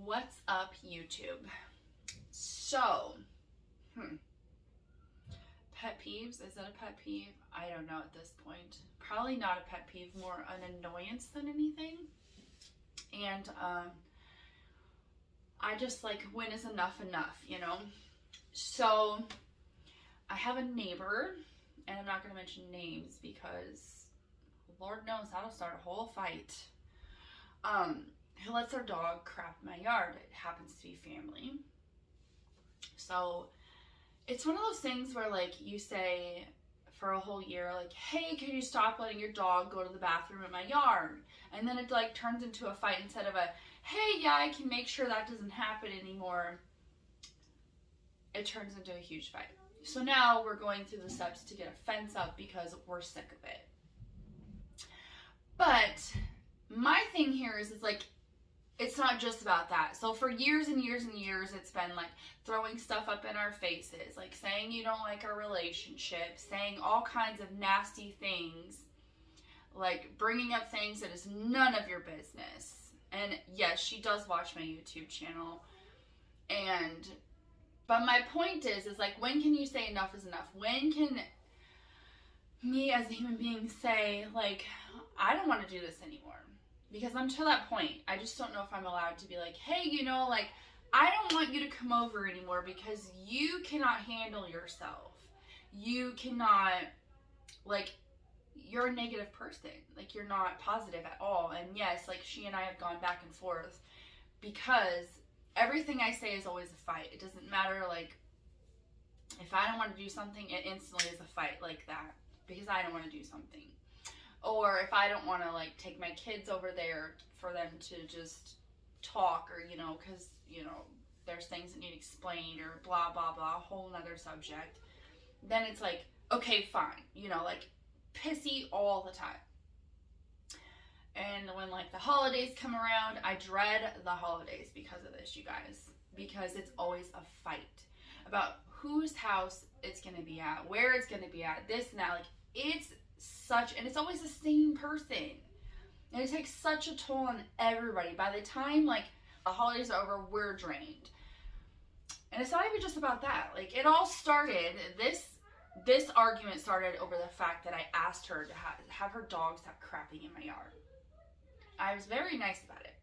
What's up, YouTube? So, pet peeves, is that a pet peeve? I don't know at this point. Probably not a pet peeve, more an annoyance than anything. And I just like, when is enough, you know? So, I have a neighbor, and I'm not going to mention names because Lord knows how to start a whole fight. Who lets their dog crap in my yard. It happens to be family. So it's one of those things where like you say for a whole year, like, hey, can you stop letting your dog go to the bathroom in my yard? And then it like turns into a fight instead of a, hey, yeah, I can make sure that doesn't happen anymore. It turns into a huge fight. So now we're going through the steps to get a fence up because we're sick of it. But my thing here is like, it's not just about that. So for years and years and years, it's been like throwing stuff up in our faces, like saying you don't like our relationship, saying all kinds of nasty things, like bringing up things that is none of your business. And yes, she does watch my YouTube channel. But my point is like, when can you say enough is enough? When can me as a human being say, like, I don't want to do this anymore? Because I'm to that point. I just don't know if I'm allowed to be like, hey, you know, like, I don't want you to come over anymore because you cannot handle yourself. You cannot, like, you're a negative person. Like, you're not positive at all. And yes, like, she and I have gone back and forth because everything I say is always a fight. It doesn't matter, like, if I don't want to do something, it instantly is a fight like that because I don't want to do something. Or if I don't want to, like, take my kids over there for them to just talk or, you know, because, you know, there's things that need explained or blah, blah, blah, a whole nother subject, then it's like, okay, fine. You know, like, pissy all the time. And when, like, the holidays come around, I dread the holidays because of this, you guys. Because it's always a fight about whose house it's going to be at, where it's going to be at, this and that. Like, it's and it's always the same person. And it takes such a toll on everybody. By the time, like, the holidays are over, we're drained. And it's not even just about that. Like, it all started, this argument started over the fact that I asked her to have her dog stop crapping in my yard. I was very nice about it.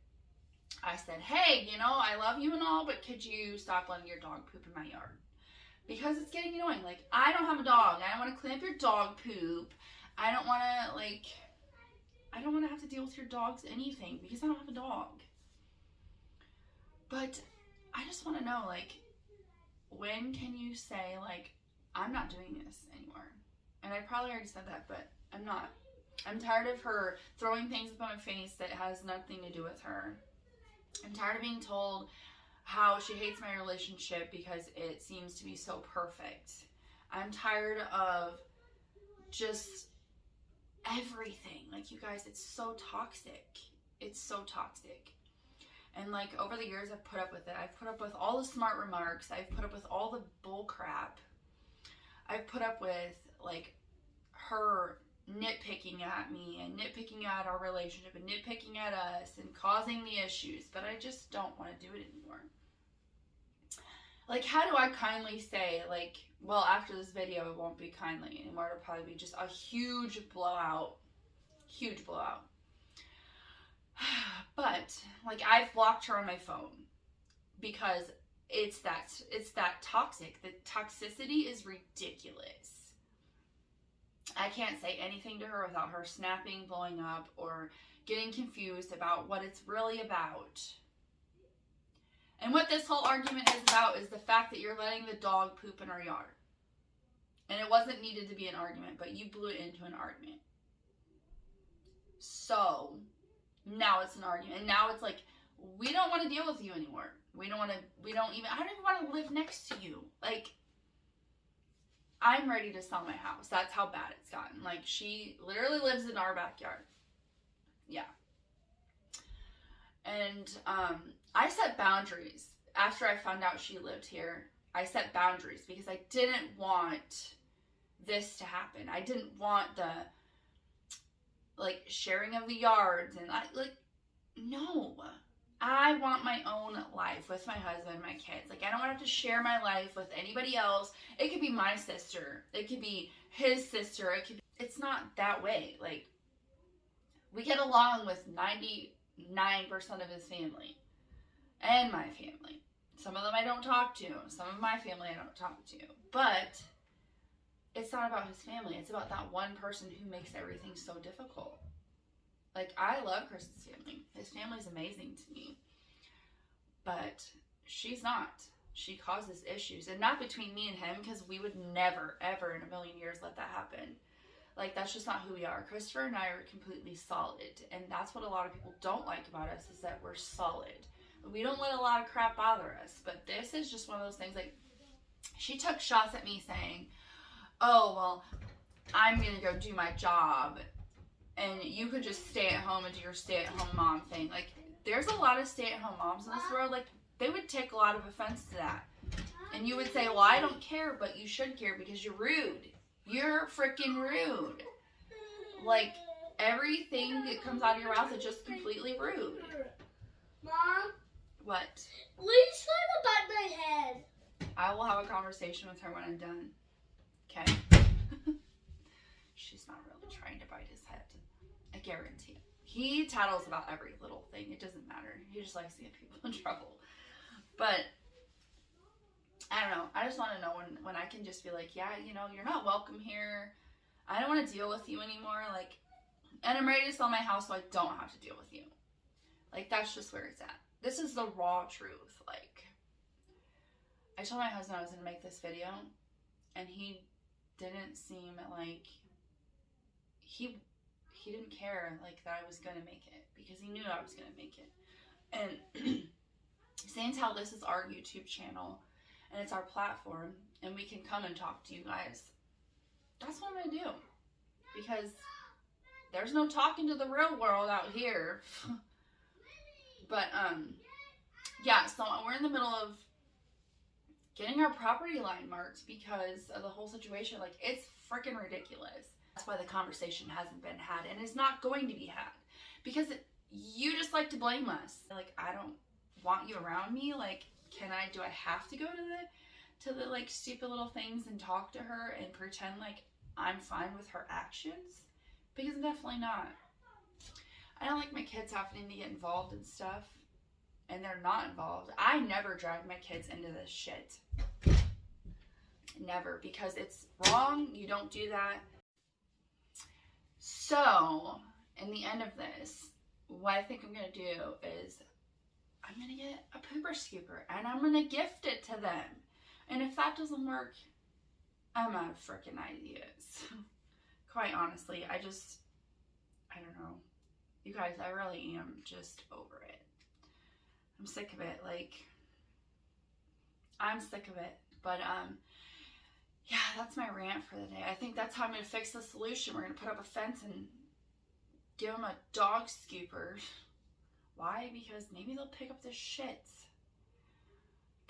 I said, hey, you know, I love you and all, but could you stop letting your dog poop in my yard? Because it's getting annoying. Like, I don't have a dog. I don't want to clean up your dog poop. I don't want to, like, I don't want to have to deal with your dog's anything because I don't have a dog. But I just want to know, like, when can you say, like, I'm not doing this anymore? And I probably already said that, but I'm not. I'm tired of her throwing things up on my face that has nothing to do with her. I'm tired of being told how she hates my relationship because it seems to be so perfect. I'm tired of just everything. Like, you guys, it's so toxic. It's so toxic. And like, over the years, I've put up with it. I've put up with all the smart remarks. I've put up with all the bull crap. I've put up with, like, her nitpicking at me and nitpicking at our relationship and nitpicking at us and causing the issues, but I just don't want to do it anymore. Like, how do I kindly say, like, well, after this video, it won't be kindly anymore. It'll probably be just a huge blowout. Huge blowout. But, like, I've blocked her on my phone because it's that toxic. The toxicity is ridiculous. I can't say anything to her without her snapping, blowing up, or getting confused about what it's really about. And what this whole argument is about is the fact that you're letting the dog poop in our yard. And it wasn't needed to be an argument, but you blew it into an argument. So, now it's an argument. And now it's like, we don't want to deal with you anymore. I don't even want to live next to you. Like, I'm ready to sell my house. That's how bad it's gotten. Like, she literally lives in our backyard. Yeah. And, I set boundaries. After I found out she lived here, I set boundaries because I didn't want this to happen. I didn't want the, like, sharing of the yards and no. I want my own life with my husband, my kids. Like, I don't want to have to share my life with anybody else. It could be my sister. It could be his sister. It's not that way. Like, we get along with 99% of his family and my family. Some of them I don't talk to. Some of my family I don't talk to. But it's not about his family. It's about that one person who makes everything so difficult. Like, I love Chris's family. His family's amazing to me. But she's not. She causes issues. And not between me and him, because we would never, ever in a million years let that happen. Like, that's just not who we are. Christopher and I are completely solid. And that's what a lot of people don't like about us, is that we're solid. We don't let a lot of crap bother us. But this is just one of those things, like, she took shots at me saying, oh, well, I'm going to go do my job, and you could just stay at home and do your stay-at-home mom thing. Like, there's a lot of stay-at-home moms in this world. Like, they would take a lot of offense to that. And you would say, well, I don't care, but you should care because you're rude. You're freaking rude. Like, everything that comes out of your mouth is just completely rude. Mom? What? Please try to bite my head. I will have a conversation with her when I'm done. Okay? She's not really trying to bite his head. I guarantee it. He tattles about every little thing. It doesn't matter. He just likes to get people in trouble. But I don't know. I just want to know when I can just be like, yeah, you know, you're not welcome here. I don't want to deal with you anymore. Like, and I'm ready to sell my house so I don't have to deal with you. Like, that's just where it's at. This is the raw truth. Like, I told my husband I was going to make this video, and he didn't seem like he didn't care, like, that I was going to make it, because he knew I was going to make it. And seeing how this is our YouTube channel, and it's our platform, and we can come and talk to you guys, that's what I'm going to do. Because there's no talking to the real world out here. But, yeah, so we're in the middle of getting our property line marked because of the whole situation. Like, it's freaking ridiculous. That's why the conversation hasn't been had and is not going to be had. Because you just like to blame us. Like, I don't want you around me. Like, do I have to go to the like, stupid little things and talk to her and pretend like I'm fine with her actions? Because I'm definitely not. I don't like my kids having to get involved in stuff, and they're not involved. I never drag my kids into this shit. Never, because it's wrong. You don't do that. So, in the end of this, what I think I'm going to do is I'm going to get a pooper scooper, and I'm going to gift it to them. And if that doesn't work, I'm out of freaking ideas. Quite honestly, I don't know. You guys, I really am just over it. I'm sick of it. Like, I'm sick of it. But, yeah, that's my rant for the day. I think that's how I'm going to fix the solution. We're going to put up a fence and give them a dog scooper. Why? Because maybe they'll pick up the shits.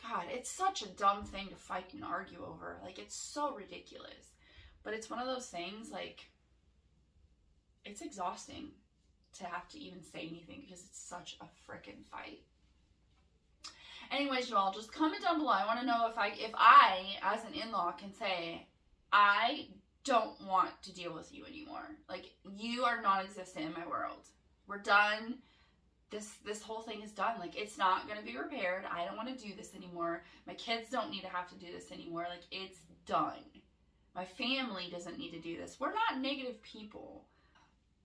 God, it's such a dumb thing to fight and argue over. Like, it's so ridiculous. But it's one of those things, like, it's exhausting to have to even say anything because it's such a frickin' fight. Anyways, y'all, just comment down below. I want to know if I, as an in-law, can say, I don't want to deal with you anymore. Like, you are non-existent in my world. We're done. This whole thing is done. Like, it's not going to be repaired. I don't want to do this anymore. My kids don't need to have to do this anymore. Like, it's done. My family doesn't need to do this. We're not negative people.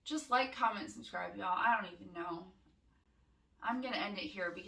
Just like, comment, subscribe, y'all. I don't even know. I'm going to end it here because